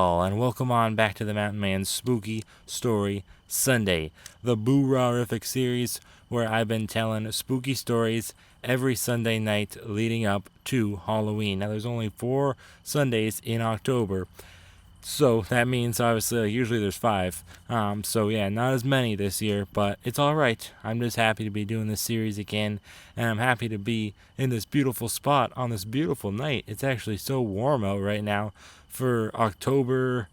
y'all, and welcome on back to the Mountain Man's Spooky Story Sunday, the Boo-Raw-rific series where I've been telling spooky stories every Sunday night leading up to Halloween. Now, there's only 4 Sundays in October, so that means obviously usually there's 5. So yeah, not as many this year, but it's all right. I'm just happy to be doing this series again, and I'm happy to be in this beautiful spot on this beautiful night. It's actually so warm out right now for October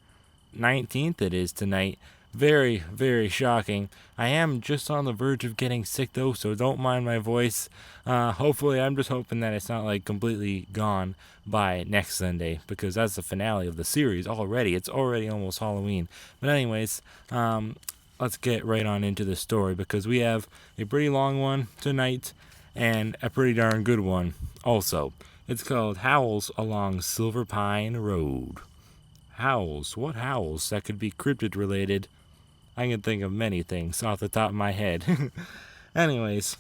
19th it is tonight. Very, very shocking. I am just on the verge of getting sick though, so don't mind my voice. Hopefully, I'm just hoping that it's not like completely gone by next Sunday, because that's the finale of the series already. It's already almost Halloween. But anyways, let's get right on into the story, because we have a pretty long one tonight and a pretty darn good one also. It's called Howls Along Silverpine Road. Howls? What howls? That could be cryptid related. I can think of many things off the top of my head. Anyways,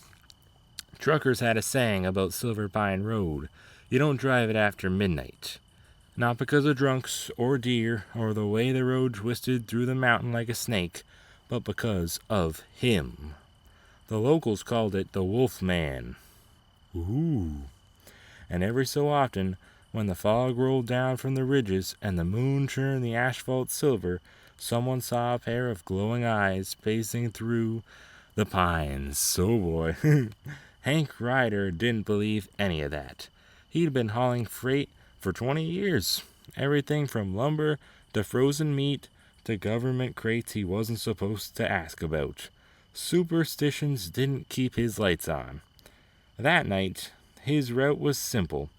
truckers had a saying about Silverpine Road. You don't drive it after midnight. Not because of drunks or deer or the way the road twisted through the mountain like a snake, but because of him. The locals called it the Wolf Man. Ooh. And every so often, when the fog rolled down from the ridges and the moon turned the asphalt silver, someone saw a pair of glowing eyes pacing through the pines. Oh boy. Hank Ryder didn't believe any of that. He'd been hauling freight for 20 years. Everything from lumber to frozen meat to government crates he wasn't supposed to ask about. Superstitions didn't keep his lights on. That night, his route was simple.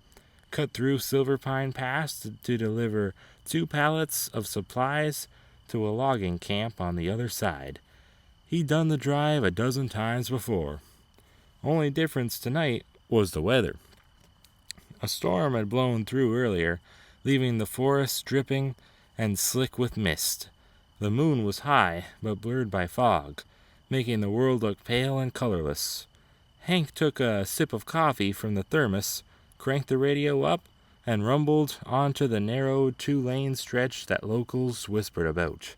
Cut through Silverpine Pass to deliver 2 pallets of supplies to a logging camp on the other side. He'd done the drive a dozen times before. Only difference tonight was the weather. A storm had blown through earlier, leaving the forest dripping and slick with mist. The moon was high, but blurred by fog, making the world look pale and colorless. Hank took a sip of coffee from the thermos, cranked the radio up, and rumbled onto the narrow 2-lane stretch that locals whispered about.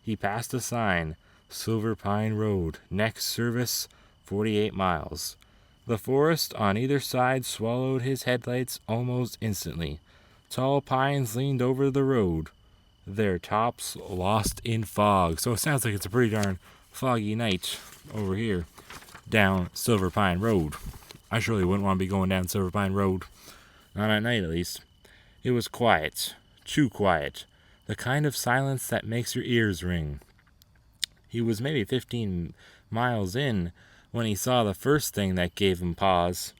He passed a sign, Silverpine Road, next service 48 miles. The forest on either side swallowed his headlights almost instantly. Tall pines leaned over the road, their tops lost in fog. So it sounds like it's a pretty darn foggy night over here down Silverpine Road. I surely wouldn't want to be going down Silverpine Road. Not at night, at least. It was quiet. Too quiet. The kind of silence that makes your ears ring. He was maybe 15 miles in when he saw the first thing that gave him pause.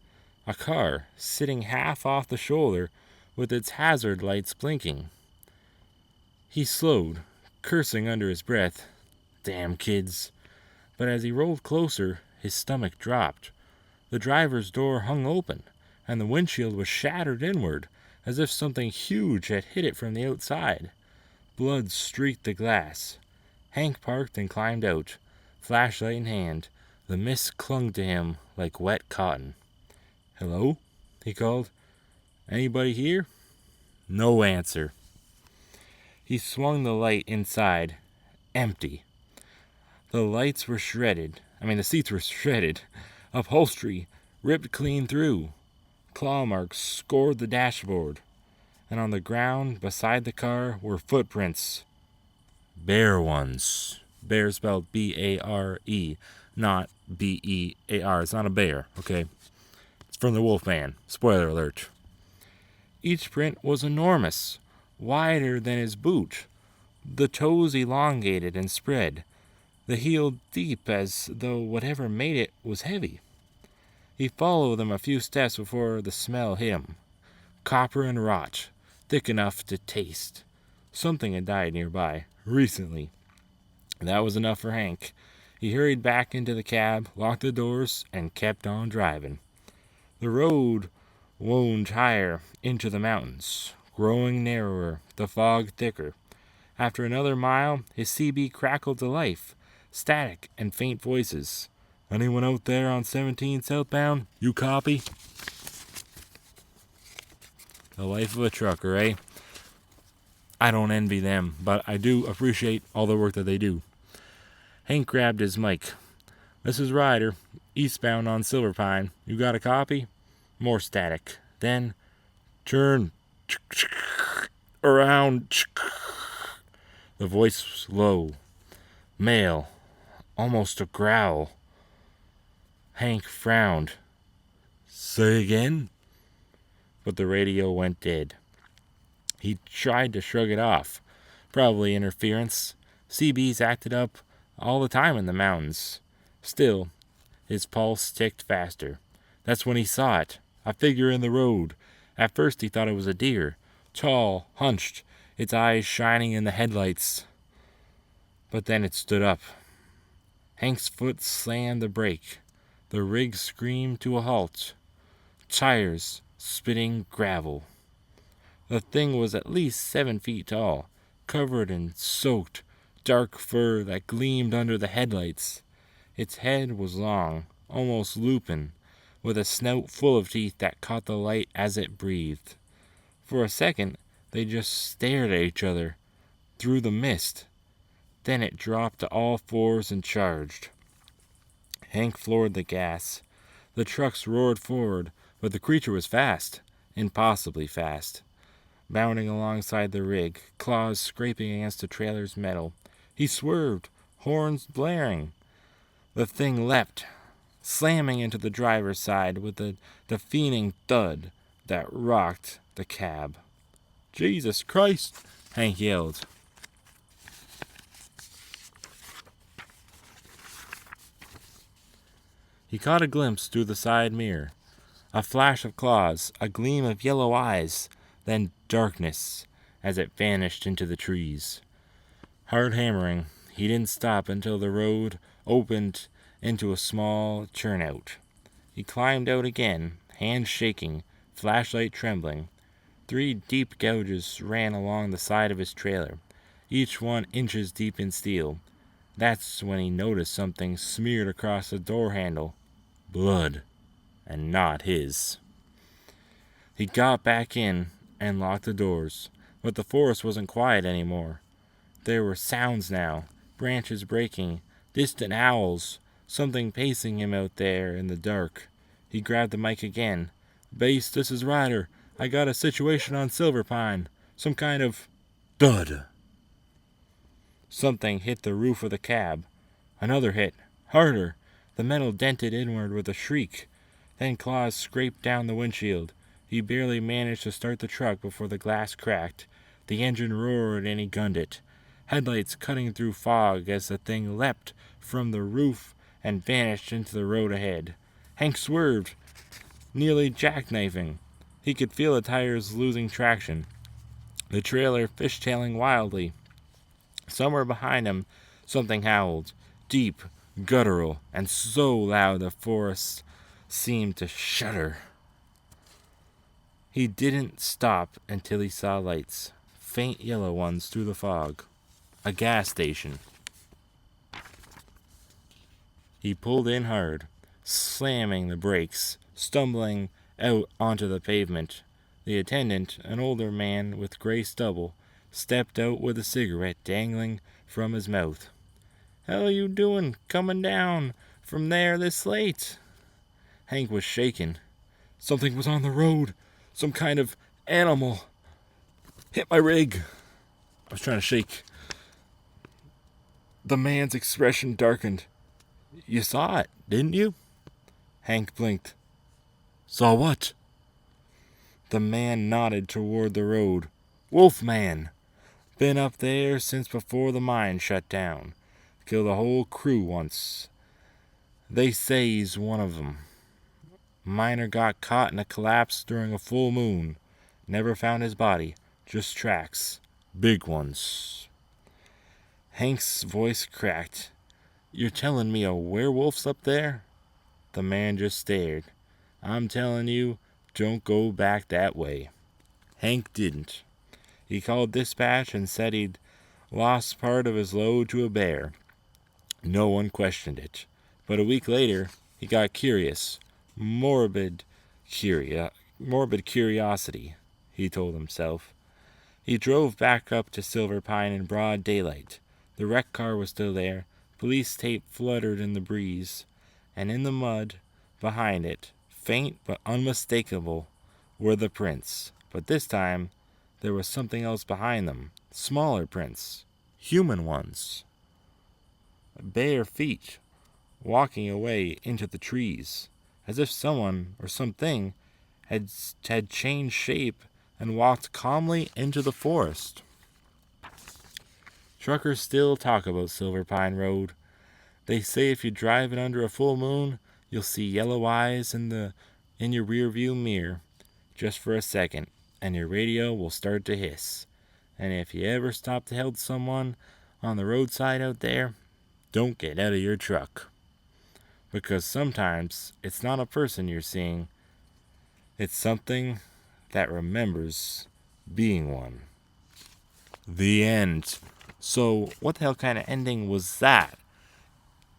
A car, sitting half off the shoulder, with its hazard lights blinking. He slowed, cursing under his breath. Damn kids. But as he rolled closer, his stomach dropped. The driver's door hung open, and the windshield was shattered inward, as if something huge had hit it from the outside. Blood streaked the glass. Hank parked and climbed out, flashlight in hand. The mist clung to him like wet cotton. "Hello?" he called. "Anybody here?" No answer. He swung the light inside. Empty. The seats were shredded. Upholstery ripped clean through. Claw marks scored the dashboard. And on the ground beside the car were footprints. Bare ones. Bear spelled B-A-R-E, not B-E-A-R. It's not a bear, okay? It's from the Wolf Man. Spoiler alert. Each print was enormous, wider than his boot. The toes elongated and spread. The heel deep, as though whatever made it was heavy. He followed them a few steps before the smell hit him. Copper and rot, thick enough to taste. Something had died nearby, recently. That was enough for Hank. He hurried back into the cab, locked the doors, and kept on driving. The road wound higher into the mountains, growing narrower, the fog thicker. After another mile, his CB crackled to life. Static and faint voices. "Anyone out there on 17 southbound? You copy?" The life of a trucker, eh? I don't envy them, but I do appreciate all the work that they do. Hank grabbed his mic. This is Ryder, eastbound on Silverpine. You got a copy? More static. Then, turn around. The voice was low, male, almost a growl. Hank frowned. Say again? But the radio went dead. He tried to shrug it off. Probably interference. CBs acted up all the time in the mountains. Still, his pulse ticked faster. That's when he saw it. A figure in the road. At first he thought it was a deer. Tall, hunched, its eyes shining in the headlights. But then it stood up. Hank's foot slammed the brake. The rig screamed to a halt. Tires spitting gravel. The thing was at least 7 feet tall, covered in soaked, dark fur that gleamed under the headlights. Its head was long, almost lupin, with a snout full of teeth that caught the light as it breathed. For a second, they just stared at each other through the mist. Then it dropped to all fours and charged. Hank floored the gas. The trucks roared forward, but the creature was fast, impossibly fast. Bounding alongside the rig, claws scraping against the trailer's metal. He swerved, horns blaring. The thing leapt, slamming into the driver's side with a deafening thud that rocked the cab. Jesus Christ, Hank yelled. He caught a glimpse through the side mirror. A flash of claws, a gleam of yellow eyes, then darkness as it vanished into the trees. Hard hammering, he didn't stop until the road opened into a small turnout. He climbed out again, hands shaking, flashlight trembling. 3 deep gouges ran along the side of his trailer, each one inches deep in steel. That's when he noticed something smeared across the door handle. Blood, and not his. He got back in and locked the doors, but the forest wasn't quiet anymore. There were sounds now, branches breaking, distant howls, something pacing him out there in the dark. He grabbed the mic again. Base, this is Ryder. I got a situation on Silverpine. Some kind of... Thud. Something hit the roof of the cab. Another hit. Harder. The metal dented inward with a shriek. Then claws scraped down the windshield. He barely managed to start the truck before the glass cracked. The engine roared and he gunned it. Headlights cutting through fog as the thing leapt from the roof and vanished into the road ahead. Hank swerved, nearly jackknifing. He could feel the tires losing traction. The trailer fishtailing wildly. Somewhere behind him, something howled. Deep, guttural, and so loud the forest seemed to shudder. He didn't stop until he saw lights, faint yellow ones through the fog. A gas station. He pulled in hard, slamming the brakes, stumbling out onto the pavement. The attendant, an older man with gray stubble, stepped out with a cigarette dangling from his mouth. "How you doing coming down from there this late?" Hank was shaken. Something was on the road. Some kind of animal. Hit my rig. I was trying to shake. The man's expression darkened. "You saw it, didn't you?" Hank blinked. "Saw what?" The man nodded toward the road. "Wolfman. Been up there since before the mine shut down. Killed a whole crew once. They say he's one of 'em. Miner got caught in a collapse during a full moon. Never found his body. Just tracks. Big ones." Hank's voice cracked. "You're telling me a werewolf's up there?" The man just stared. "I'm telling you, don't go back that way." Hank didn't. He called dispatch and said he'd lost part of his load to a bear. No one questioned it. But a week later, he got curious. Morbid curiosity, he told himself. He drove back up to Silverpine in broad daylight. The wrecked car was still there. Police tape fluttered in the breeze, and in the mud behind it, faint but unmistakable, were the prints. But this time, there was something else behind them. Smaller prints. Human ones. Bare feet, walking away into the trees, as if someone or something had changed shape and walked calmly into the forest. Truckers still talk about Silverpine Road. They say if you drive it under a full moon, you'll see yellow eyes in your rearview mirror, just for a second, and your radio will start to hiss. And if you ever stop to help someone on the roadside out there, don't get out of your truck. Because sometimes it's not a person you're seeing, it's something that remembers being one. The end. So, what the hell kind of ending was that?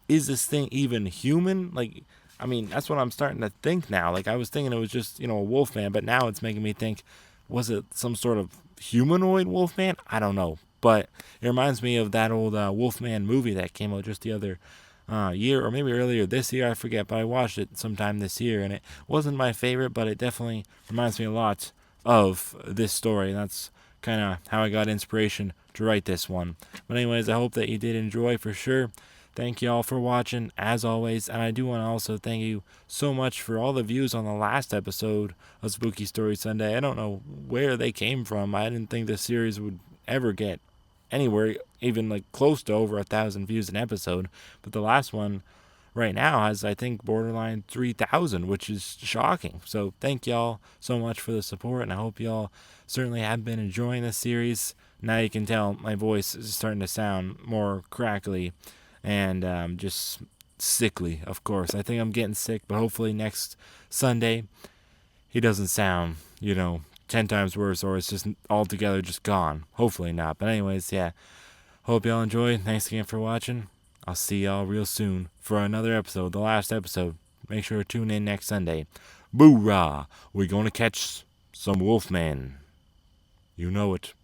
Is this thing even human? Like, I mean, that's what I'm starting to think now. Like, I was thinking it was just, a wolfman, but now it's making me think, was it some sort of humanoid wolfman? I don't know. But it reminds me of that old Wolfman movie that came out just the other year, or maybe earlier this year, I forget, but I watched it sometime this year, and it wasn't my favorite, but it definitely reminds me a lot of this story, and that's kind of how I got inspiration to write this one. But anyways, I hope that you did enjoy for sure. Thank you all for watching, as always, and I do want to also thank you so much for all the views on the last episode of Spooky Story Sunday. I don't know where they came from. I didn't think this series would ever get anywhere even like close to over 1,000 views an episode, but the last one right now has, I think, borderline 3,000, which is shocking. So thank y'all so much for the support, and I hope y'all certainly have been enjoying this series. Now you can tell my voice is starting to sound more crackly and just sickly, of course. I think I'm getting sick, but hopefully next Sunday he doesn't sound, 10 times worse, or it's just altogether just gone. Hopefully not. But anyways, yeah. Hope y'all enjoyed. Thanks again for watching. I'll see y'all real soon for another episode, the last episode. Make sure to tune in next Sunday. Boo-rah! We're gonna catch some wolfmen. You know it.